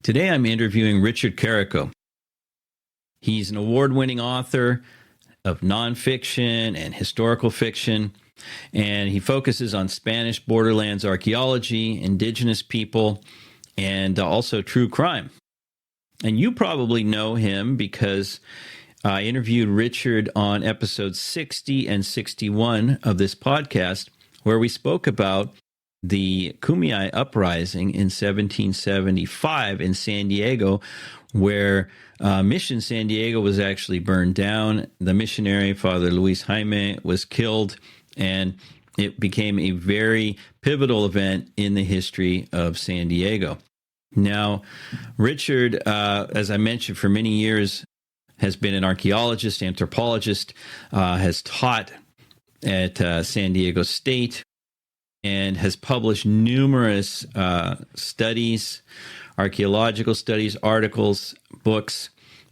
Today I'm interviewing Richard Carrico. He's an award-winning author of nonfiction and historical fiction, and he focuses on Spanish borderlands archaeology, indigenous people, and also true crime. And you probably know him because I interviewed Richard on episodes 60 and 61 of this podcast, where we spoke about the Kumeyaay uprising in 1775 in San Diego, where Mission San Diego was actually burned down. The missionary, Father Luis Jaime, was killed, and it became a very pivotal event in the history of San Diego. Now, Richard, as I mentioned, for many years has been an archaeologist, anthropologist, has taught at San Diego State, and has published numerous studies, archaeological studies, articles, books,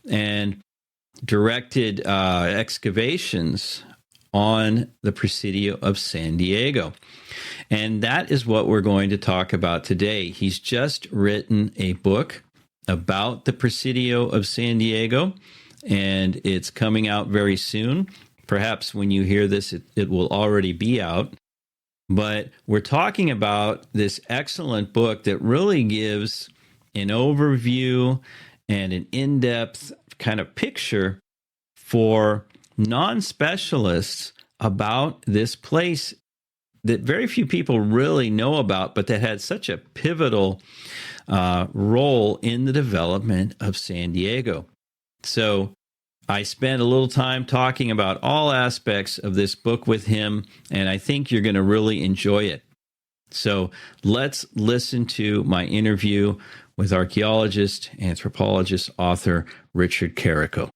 and directed excavations on the Presidio of San Diego. And that is what we're going to talk about today. He's just written a book about the Presidio of San Diego, and it's coming out very soon. Perhaps when you hear this, it will already be out. But we're talking about this excellent book that really gives an overview and an in-depth kind of picture for non-specialists about this place that very few people really know about, but that had such a pivotal role in the development of San Diego. So I spent a little time talking about all aspects of this book with him, and I think you're going to really enjoy it. So let's listen to my interview with archaeologist, anthropologist, author Richard Carrico.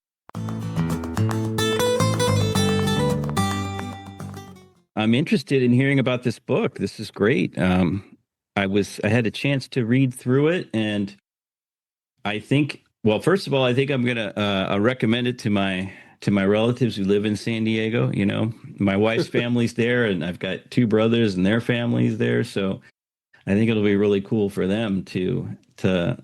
I'm interested in hearing about this book. This is great. I had a chance to read through it, and I think, well, first of all, I think I'm going to recommend it to my relatives who live in San Diego. You know, my wife's family's there, and I've got two brothers and their families there. So I think it'll be really cool for them to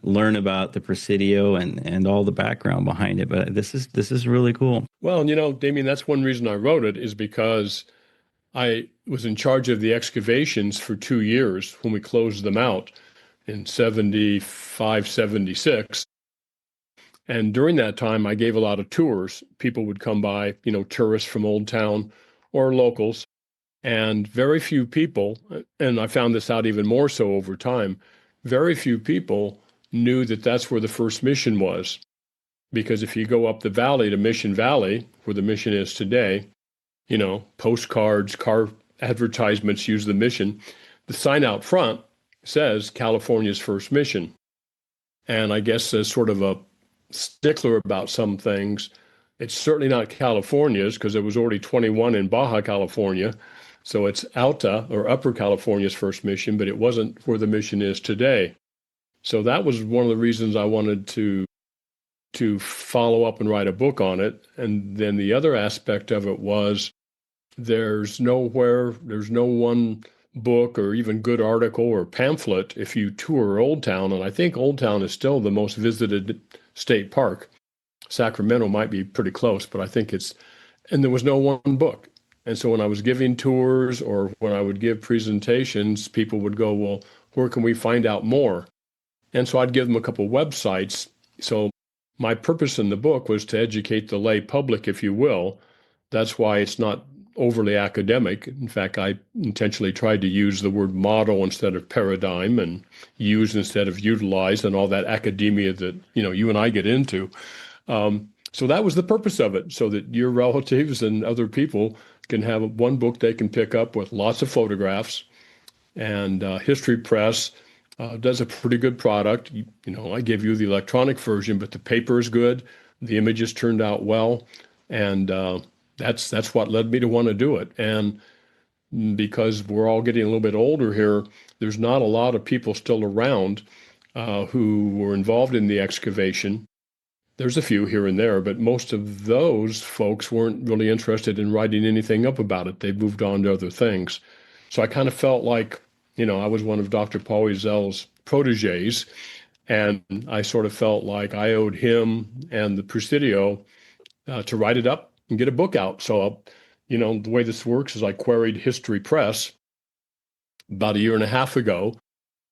learn about the Presidio and all the background behind it. But this is really cool. Well, you know, Damian, that's one reason I wrote it, is because I was in charge of the excavations for 2 years when we closed them out in 75, 76. And during that time, I gave a lot of tours. People would come by, you know, tourists from Old Town or locals, and very few people, and I found this out even more so over time, very few people knew that that's where the first mission was. Because if you go up the valley to Mission Valley, where the mission is today, you know, postcards, car advertisements use the mission. The sign out front says California's first mission. And I guess as sort of a stickler about some things, it's certainly not California's, because there was already 21 in Baja California. So it's Alta, or Upper California's first mission, but it wasn't where the mission is today. So that was one of the reasons I wanted to follow up and write a book on it. And then the other aspect of it was there's no one book or even good article or pamphlet if you tour Old Town, and I think Old Town is still the most visited state park. Sacramento might be pretty close, but I think and there was no one book. And so when I was giving tours or when I would give presentations, people would go, well, where can we find out more? And so I'd give them a couple websites. So my purpose in the book was to educate the lay public, if you will. That's why it's not overly academic. In fact, I intentionally tried to use the word model instead of paradigm, and use instead of utilize, and all that academia that, you know, you and I get into. So that was the purpose of it, so that your relatives and other people can have one book they can pick up with lots of photographs. And History Press does a pretty good product. You know, I give you the electronic version, but the paper is good. The images turned out well, and that's what led me to want to do it. And because we're all getting a little bit older here, there's not a lot of people still around who were involved in the excavation. There's a few here and there, but most of those folks weren't really interested in writing anything up about it. They moved on to other things. So I kind of felt like, you know, I was one of Dr. Paul Ezel's proteges, And I sort of felt like I owed him and the Presidio to write it up and get a book out. So, the way this works is I queried History Press about a year and a half ago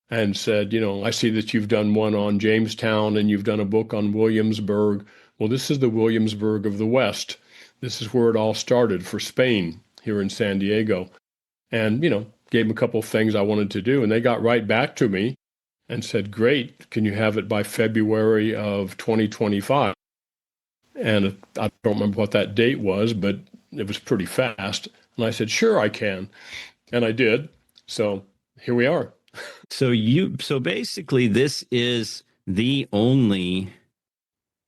and said, I see that you've done one on Jamestown and you've done a book on Williamsburg. Well, this is the Williamsburg of the West. This is where it all started for Spain here in San Diego. And, gave them a couple of things I wanted to do. And they got right back to me and said, great, can you have it by February of 2025? And I don't remember what that date was, but it was pretty fast. And I said, sure, I can. And I did. So here we are. So basically this is the only,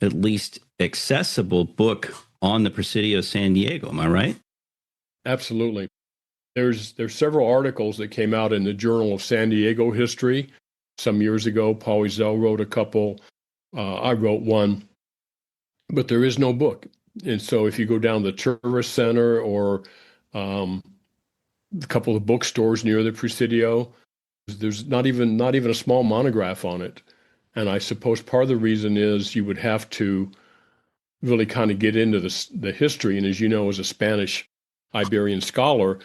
at least accessible book on the Presidio of San Diego. Am I right? Absolutely. There's several articles that came out in the Journal of San Diego History some years ago. Paul Wiesel wrote a couple. I wrote one, but there is no book. And so if you go down the tourist center or a couple of bookstores near the Presidio, there's not even a small monograph on it. And I suppose part of the reason is you would have to really kind of get into the history. And as you know, as a Spanish Iberian scholar,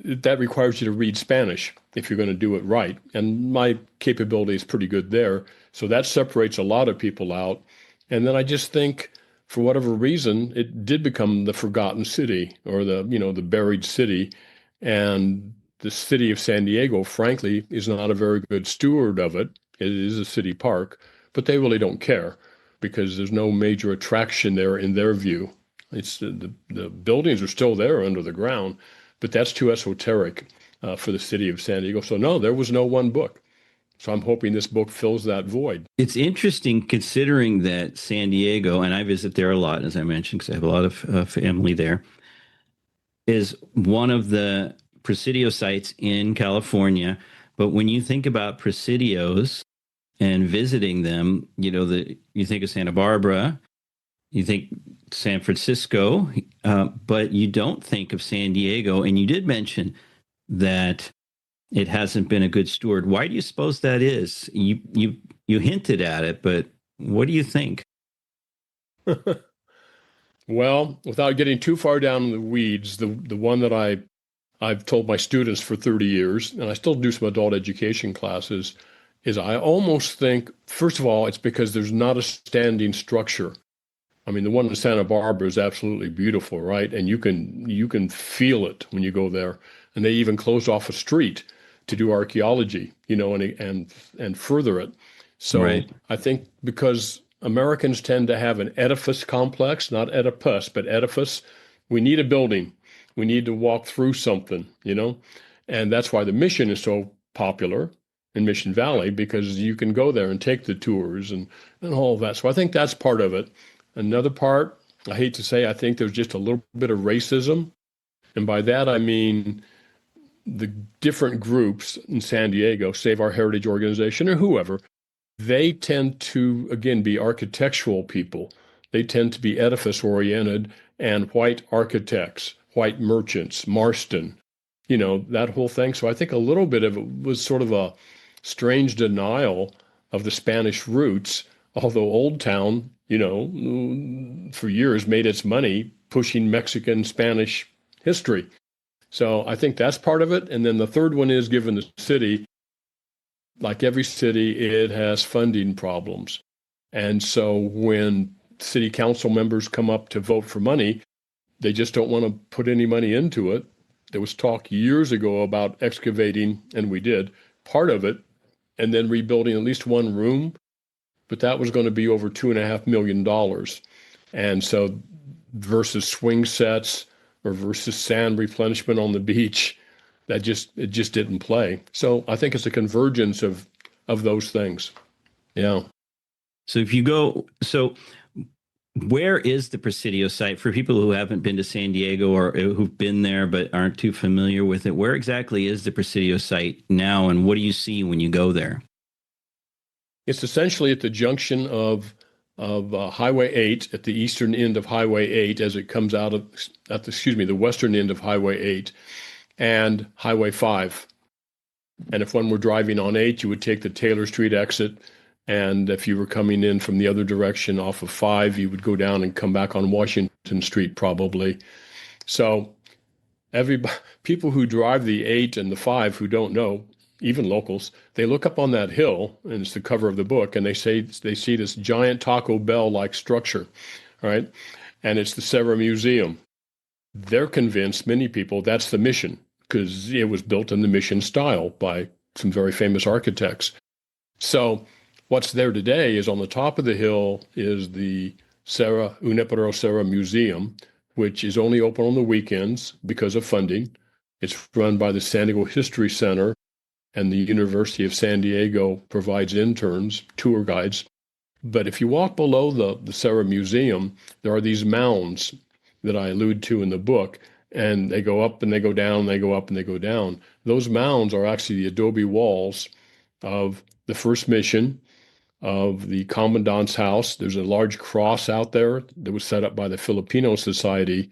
that requires you to read Spanish if you're going to do it right. And my capability is pretty good there. So that separates a lot of people out. And then I just think, for whatever reason, it did become the forgotten city or the buried city. And the city of San Diego, frankly, is not a very good steward of it. It is a city park, but they really don't care because there's no major attraction there in their view. It's the buildings are still there under the ground, but that's too esoteric for the city of San Diego. So no, there was no one book. So I'm hoping this book fills that void. It's interesting considering that San Diego, and I visit there a lot, as I mentioned, because I have a lot of family there, is one of the Presidio sites in California. But when you think about Presidios and visiting them, you think of Santa Barbara, you think San Francisco, but you don't think of San Diego. And you did mention that it hasn't been a good steward. Why do you suppose that is? You hinted at it, but what do you think? Well, without getting too far down in the weeds, the one that I've told my students for 30 years, and I still do some adult education classes, is I almost think, first of all, it's because there's not a standing structure. I mean, the one in Santa Barbara is absolutely beautiful, right? And you can feel it when you go there. And they even closed off a street to do archaeology, and further it. So Right. I think because Americans tend to have an edifice complex, not Oedipus, but edifice, we need a building. We need to walk through something, and that's why the Mission is so popular in Mission Valley, because you can go there and take the tours and all of that. So I think that's part of it. Another part, I hate to say, I think there's just a little bit of racism. And by that, I mean the different groups in San Diego, Save Our Heritage Organization or whoever, they tend to, again, be architectural people. They tend to be edifice oriented and white architects, white merchants, Marston, that whole thing. So I think a little bit of it was sort of a strange denial of the Spanish roots, although Old Town, for years made its money pushing Mexican Spanish history. So I think that's part of it. And then the third one is, given the city, like every city, it has funding problems. And so when city council members come up to vote for money, they just don't want to put any money into it. There was talk years ago about excavating, and we did part of it, and then rebuilding at least one room. But that was going to be over $2.5 million. And so versus swing sets or versus sand replenishment on the beach, it just didn't play. So I think it's a convergence of those things. Yeah. So where is the Presidio site for people who haven't been to San Diego or who've been there but aren't too familiar with it? Where exactly is the Presidio site now, and what do you see when you go there? It's essentially at the junction of Highway 8, at the eastern end of Highway 8 as it comes out of, the western end of Highway 8 and Highway 5. And if one were driving on 8, you would take the Taylor Street exit And if you were coming in from the other direction off of 5, you would go down and come back on Washington Street probably. So people who drive the 8 and the 5 who don't know, even locals, they look up on that hill, and it's the cover of the book, and they say they see this giant Taco Bell-like structure, right? And it's the Serra Museum. They're convinced, many people, that's the Mission, because it was built in the Mission style by some very famous architects. So what's there today is on the top of the hill is the Junipero Serra Museum, which is only open on the weekends because of funding. It's run by the San Diego History Center, and the University of San Diego provides interns, tour guides. But if you walk below the Serra Museum, there are these mounds that I allude to in the book, and they go up and they go down, they go up and they go down. Those mounds are actually the adobe walls of the first mission, of the commandant's house. There's a large cross out there that was set up by the Filipino Society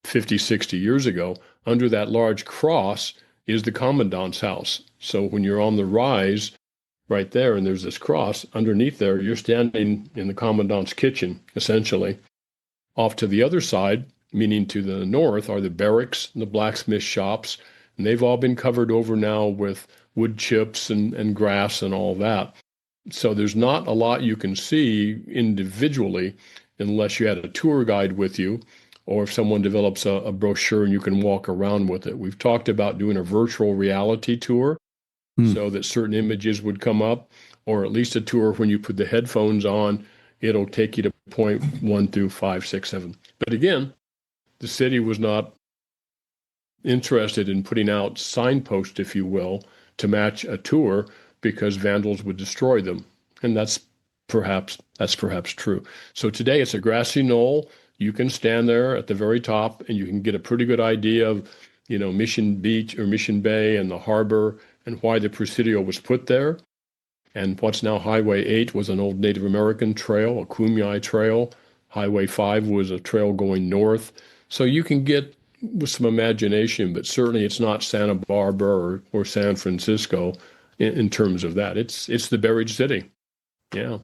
50, 60 years ago. Under that large cross is the commandant's house. So when you're on the rise right there and there's this cross, underneath there, you're standing in the commandant's kitchen, essentially. Off to the other side, meaning to the north, are the barracks and the blacksmith shops, and they've all been covered over now with wood chips and grass and all that. So there's not a lot you can see individually unless you had a tour guide with you, or if someone develops a brochure and you can walk around with it. We've talked about doing a virtual reality tour so that certain images would come up, or at least a tour when you put the headphones on, it'll take you to point 1 through 5, 6, 7. But again, the city was not interested in putting out signposts, if you will, to match a tour because vandals would destroy them. And that's perhaps true. So today it's a grassy knoll. You can stand there at the very top and you can get a pretty good idea of, Mission Beach or Mission Bay and the harbor and why the Presidio was put there. And what's now Highway 8 was an old Native American trail, a Kumeyaay trail. Highway 5 was a trail going north. So you can get with some imagination, but certainly it's not Santa Barbara or San Francisco in terms of that. It's the buried city. Yeah.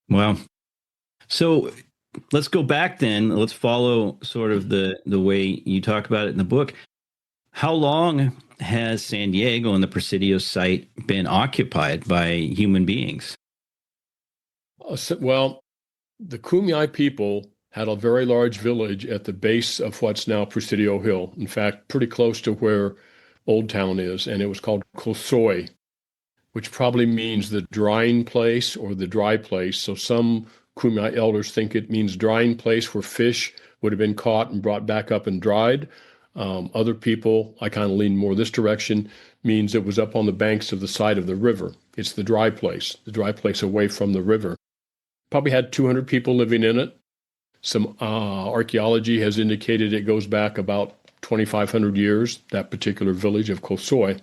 Wow. So let's go back then. Let's follow sort of the way you talk about it in the book. How long has San Diego and the Presidio site been occupied by human beings? Well, the Kumeyaay people had a very large village at the base of what's now Presidio Hill. In fact, pretty close to where Old Town is, and it was called Kumeyaay, which probably means the drying place or the dry place. So some Kumeyaay elders think it means drying place where fish would have been caught and brought back up and dried. Other people, I kind of lean more this direction, means it was up on the banks of the side of the river. It's the dry place away from the river. Probably had 200 people living in it. Some archaeology has indicated it goes back about 2,500 years, that particular village of Kumeyaay.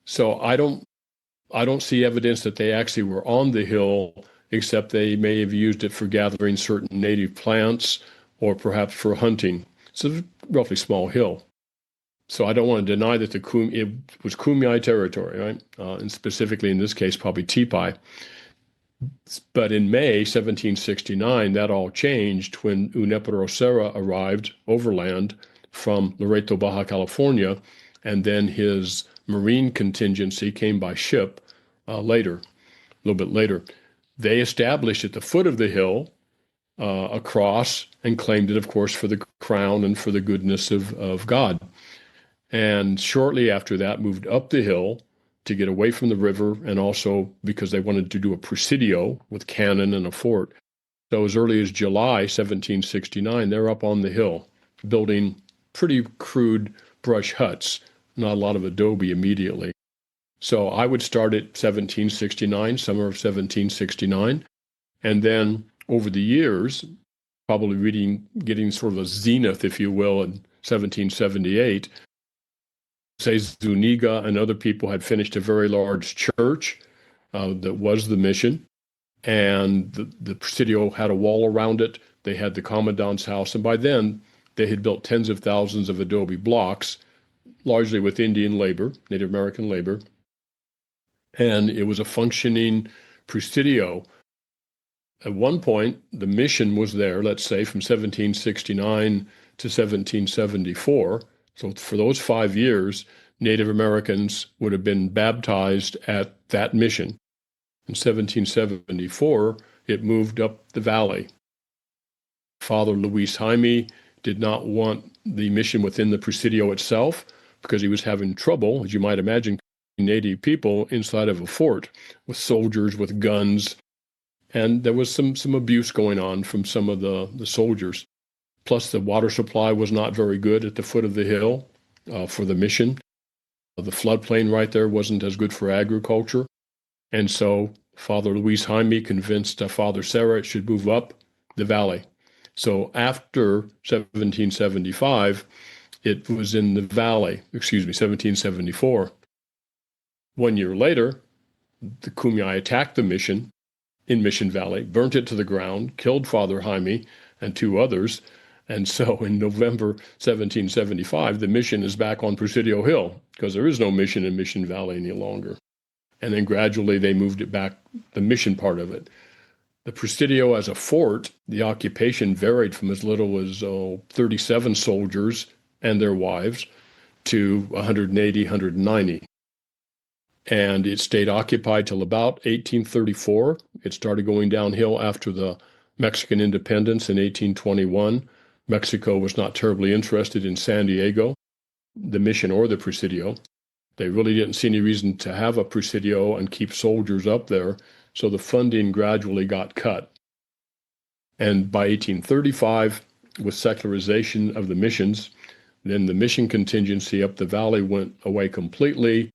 So I don't see evidence that they actually were on the hill, except they may have used it for gathering certain native plants or perhaps for hunting. It's a roughly small hill. So I don't want to deny that it was Kumeyaay territory, right? And specifically in this case, probably Tipai. But in May 1769, that all changed when Junipero Serra arrived overland from Loreto, Baja California, and then his marine contingency came by ship later, a little bit later. They established at the foot of the hill a cross and claimed it, of course, for the crown and for the goodness of God. And shortly after that, moved up the hill to get away from the river, and also because they wanted to do a presidio with cannon and a fort. So as early as July 1769, they're up on the hill building pretty crude brush huts, not a lot of adobe immediately. So I would start at 1769, summer of 1769, and then over the years, probably getting sort of a zenith, if you will, in 1778, say Zuniga and other people had finished a very large church that was the mission, and the Presidio had a wall around it. They had the commandant's house, and by then they had built tens of thousands of adobe blocks, largely with Indian labor, Native American labor, and it was a functioning Presidio. At one point, the mission was there, let's say from 1769 to 1774. So for those 5 years, Native Americans would have been baptized at that mission. In 1774, it moved up the valley. Father Luis Jaime did not want the mission within the Presidio itself because he was having trouble, as you might imagine, Native people inside of a fort with soldiers with guns. And there was some abuse going on from some of the soldiers. Plus, the water supply was not very good at the foot of the hill for the mission. The floodplain right there wasn't as good for agriculture. And so Father Luis Jaime convinced Father Serra it should move up the valley. So after 1775, it was in the valley, 1774. 1 year later, the Kumeyaay attacked the mission in Mission Valley, burnt it to the ground, killed Father Jaime and 2 others. And so in November 1775, the mission is back on Presidio Hill because there is no mission in Mission Valley any longer. And then gradually they moved it back, the mission part of it. The Presidio as a fort, the occupation varied from as little as 37 soldiers and their wives to 180, 190. And it stayed occupied till about 1834. It started going downhill after the Mexican independence in 1821. Mexico was not terribly interested in San Diego, the mission or the Presidio. They really didn't see any reason to have a Presidio and keep soldiers up there, so the funding gradually got cut. And by 1835, with secularization of the missions, then the mission contingency up the valley went away completely.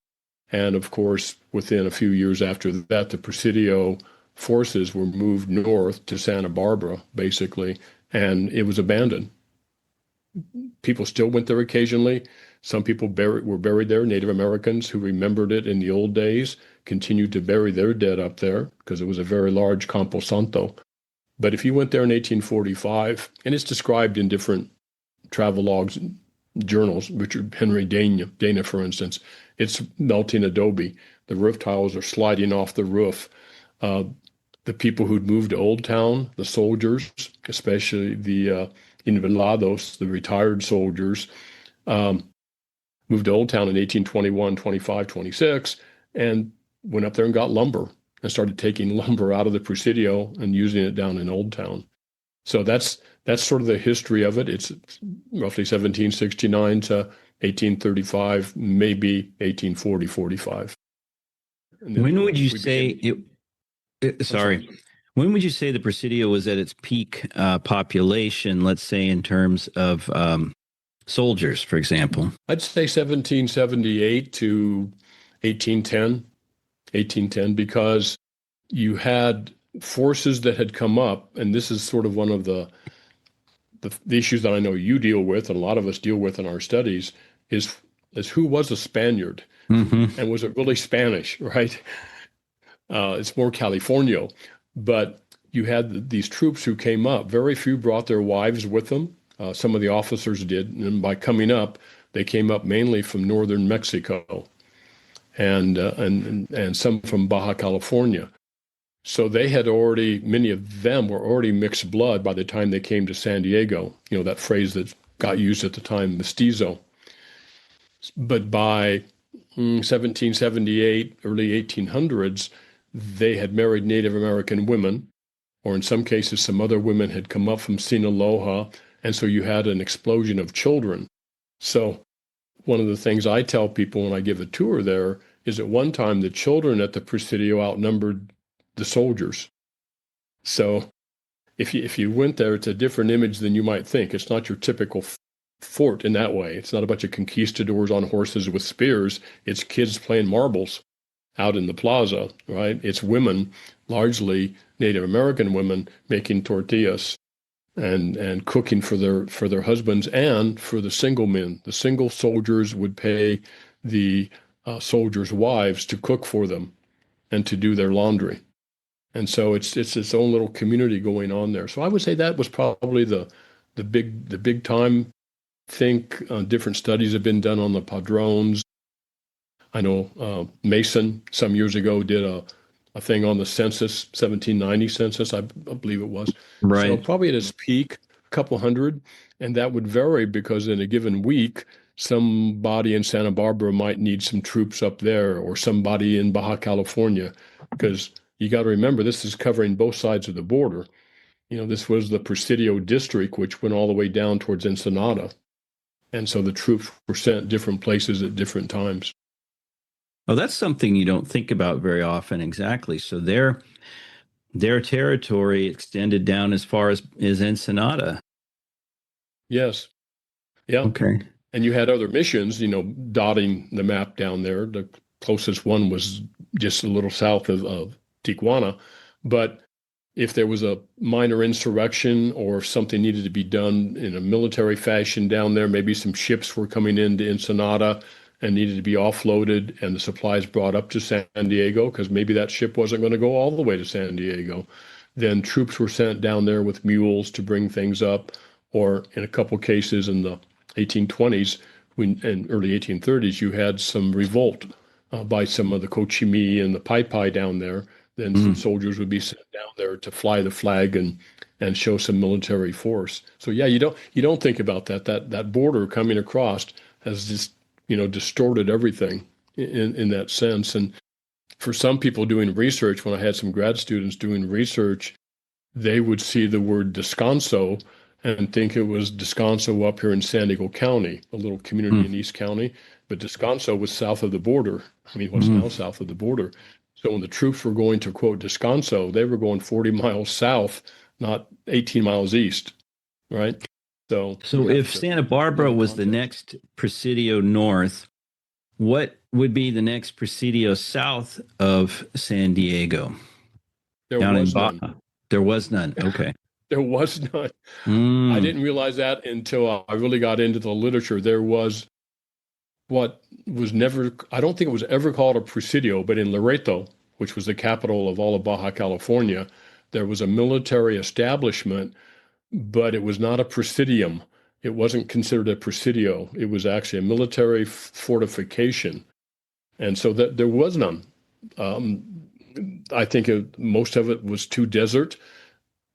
And of course, within a few years after that, the Presidio forces were moved north to Santa Barbara, basically, and it was abandoned. People still went there occasionally. Some people were buried there. Native Americans who remembered it in the old days continued to bury their dead up there because it was a very large Campo Santo. But if you went there in 1845, and it's described in different travel logs and journals, Richard Henry Dana, for instance, it's melting adobe. The roof tiles are sliding off the roof. The people who'd moved to Old Town, the soldiers, especially the Invelados, the retired soldiers, moved to Old Town in 1821, 25, 26, and went up there and got lumber and started taking lumber out of the Presidio and using it down in Old Town. So that's sort of the history of it. It's roughly 1769 to 1835, maybe 1840, 45. When would you say when would you say the Presidio was at its peak population, let's say in terms of soldiers, for example? I'd say 1778 to 1810, because you had forces that had come up, and this is sort of one of the issues that I know you deal with, and a lot of us deal with in our studies, is who was a Spaniard, and was it really Spanish, right? It's more Californio, but you had these troops who came up. Very few brought their wives with them. Some of the officers did, and by coming up, they came up mainly from northern Mexico, and some from Baja California. So they had already, many of them were already mixed blood by the time they came to San Diego. You know, that phrase that got used at the time, mestizo. But by 1778, early 1800s, they had married Native American women, or in some cases, some other women had come up from Sinaloa, and so you had an explosion of children. So one of the things I tell people when I give a tour there is at one time the children at the Presidio outnumbered the soldiers. So if you went there, it's a different image than you might think. It's not your typical fort in that way. It's not a bunch of conquistadors on horses with spears. It's kids playing marbles out in the plaza, right? It's women, largely Native American women, making tortillas and cooking for their husbands and for the single men. The single soldiers would pay the soldiers' wives to cook for them and to do their laundry. And so it's its own little community going on there. So I would say that was probably the big time. Think different studies have been done on the padrones. I know Mason some years ago did a thing on the census, 1790 census, I believe it was. So Right. probably at its peak, a couple hundred, and that would vary because in a given week, somebody in Santa Barbara might need some troops up there, or somebody in Baja California, because you got to remember this is covering both sides of the border. This was the Presidio district, which went all the way down towards Ensenada. And so the troops were sent different places at different times. Oh, that's something you don't think about very often. Exactly. So their territory extended down as far as Ensenada. Yes. Yeah. Okay. And you had other missions, dotting the map down there. The closest one was just a little south of Tijuana. But if there was a minor insurrection or something needed to be done in a military fashion down there, maybe some ships were coming into Ensenada and needed to be offloaded and the supplies brought up to San Diego, because maybe that ship wasn't going to go all the way to San Diego, then troops were sent down there with mules to bring things up. Or in a couple cases in the 1820s and early 1830s, you had some revolt by some of the Cochimi and the Pai Pai down there. Then some soldiers would be sent down there to fly the flag and show some military force. So yeah, you don't think about that border coming across has just distorted everything in that sense. And for some people doing research, when I had some grad students doing research, they would see the word descanso and think it was Descanso up here in San Diego County, a little community in East County. But Descanso was south of the border. I mean, what's now south of the border. So when the troops were going to, quote, Descanso, they were going 40 miles south, not 18 miles east, right? So if Santa Barbara was the next Presidio north, what would be the next Presidio south of San Diego? There Down was in Baja. none. There was none. Okay. There was none. I Mm. didn't realize that until I really got into the literature. There was what was never, I don't think it was ever called a Presidio, but in Loreto, which was the capital of all of Baja California, there was a military establishment, but it was not a presidium. It wasn't considered a presidio. It was actually a military fortification. And so that there was none. Um, I think most of it was too desert.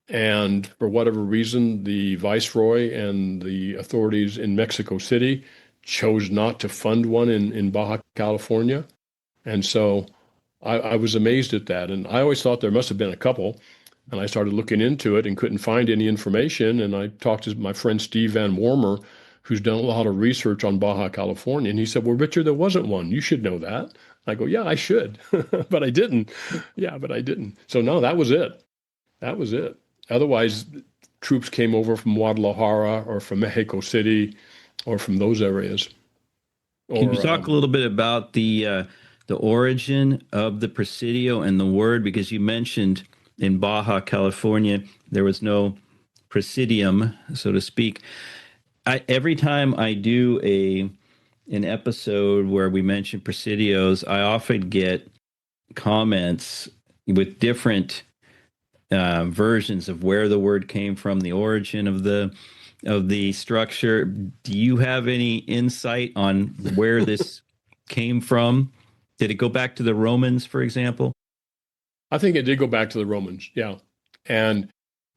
And for whatever reason, the viceroy and the authorities in Mexico City chose not to fund one in Baja California. And so I was amazed at that. And I always thought there must have been a couple. And I started looking into it and couldn't find any information. And I talked to my friend Steve Van Wormer, who's done a lot of research on Baja California. And he said, well, Richard, there wasn't one. You should know that. I go, yeah, I should. But I didn't. Yeah, but I didn't. So no, that was it. That was it. Otherwise, troops came over from Guadalajara or from Mexico City or from those areas. Can you talk a little bit about the origin of the Presidio and the word? Because you mentioned in Baja California there was no presidium, so to speak. Every time I do an episode where we mention presidios, I often get comments with different versions of where the word came from, the origin of the structure. Do you have any insight on where this came from? Did it go back to the Romans, for example? I think it did go back to the Romans, yeah. And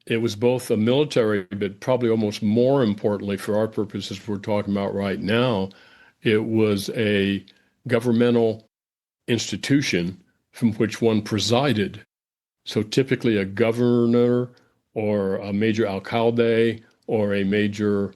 it was both a military, but probably almost more importantly for our purposes we're talking about right now, it was a governmental institution from which one presided. So typically a governor or a major alcalde or a major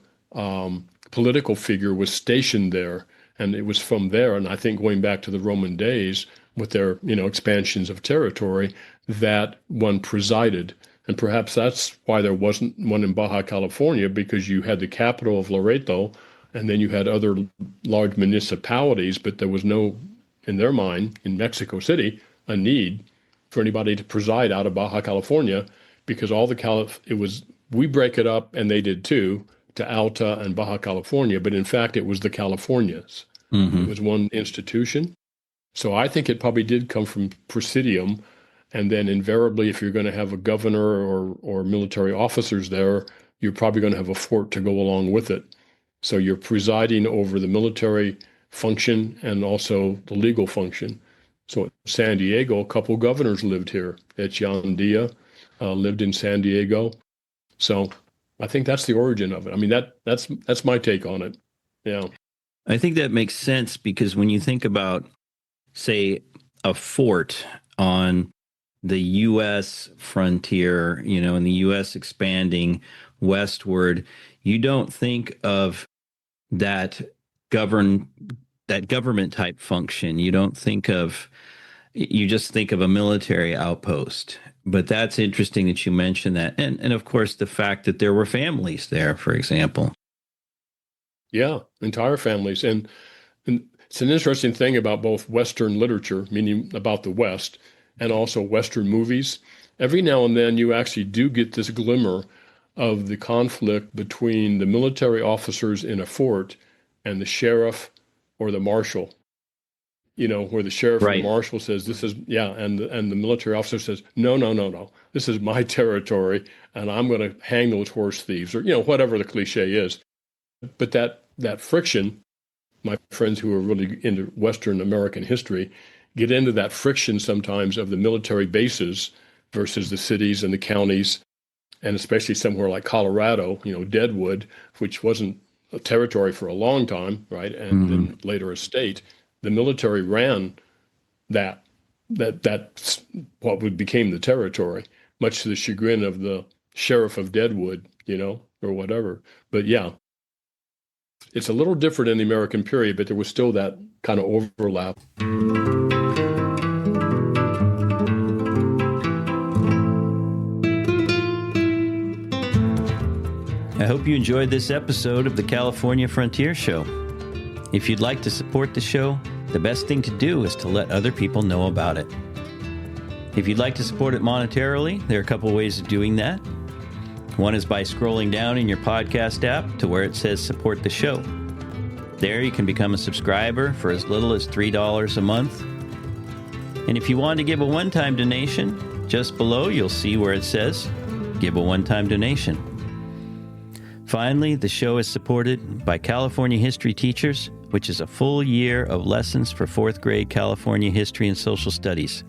political figure was stationed there. And it was from there, and I think going back to the Roman days with their, expansions of territory, that one presided. And perhaps that's why there wasn't one in Baja California, because you had the capital of Loreto, and then you had other large municipalities, but there was no, in their mind, in Mexico City, a need for anybody to preside out of Baja California, because all we break it up, and they did too, to Alta and Baja California, but in fact, it was the Californias. Mm-hmm. It was one institution. So I think it probably did come from Presidium, and then invariably, if you're going to have a governor or military officers there, you're probably going to have a fort to go along with it. So you're presiding over the military function and also the legal function. So at San Diego, a couple governors lived here. Echeandía lived in San Diego. So I think that's the origin of it. I mean, that's my take on it. Yeah. I think that makes sense because when you think about, say, a fort on the U.S. frontier, in the U.S. expanding westward, you don't think of that government type function. You don't think of, you just think of a military outpost. But that's interesting that you mentioned that. And of course, the fact that there were families there, for example. Yeah, entire families. And it's an interesting thing about both Western literature, meaning about the West, and also Western movies. Every now and then you actually do get this glimmer of the conflict between the military officers in a fort and the sheriff or the marshal. Where the sheriff or the marshal says, this is, and the military officer says, no, this is my territory, and I'm going to hang those horse thieves, or, whatever the cliche is. But that friction, my friends who are really into Western American history get into that friction sometimes of the military bases versus the cities and the counties, and especially somewhere like Colorado, Deadwood, which wasn't a territory for a long time, right? And then later a state. The military ran that what became the territory, much to the chagrin of the sheriff of Deadwood, or whatever. But yeah, it's a little different in the American period, but there was still that kind of overlap. I hope you enjoyed this episode of the California Frontier Show. If you'd like to support the show, the best thing to do is to let other people know about it. If you'd like to support it monetarily, there are a couple ways of doing that. One is by scrolling down in your podcast app to where it says support the show. There you can become a subscriber for as little as $3 a month. And if you want to give a one-time donation, just below you'll see where it says give a one-time donation. Finally, the show is supported by California History Teachers, which is a full year of lessons for 4th grade California history and social studies.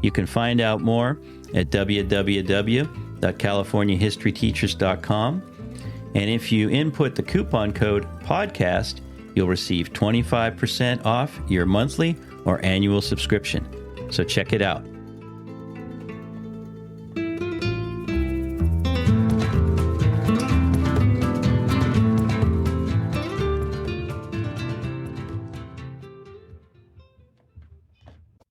You can find out more at www.californiahistoryteachers.com. And if you input the coupon code PODCAST, you'll receive 25% off your monthly or annual subscription. So check it out.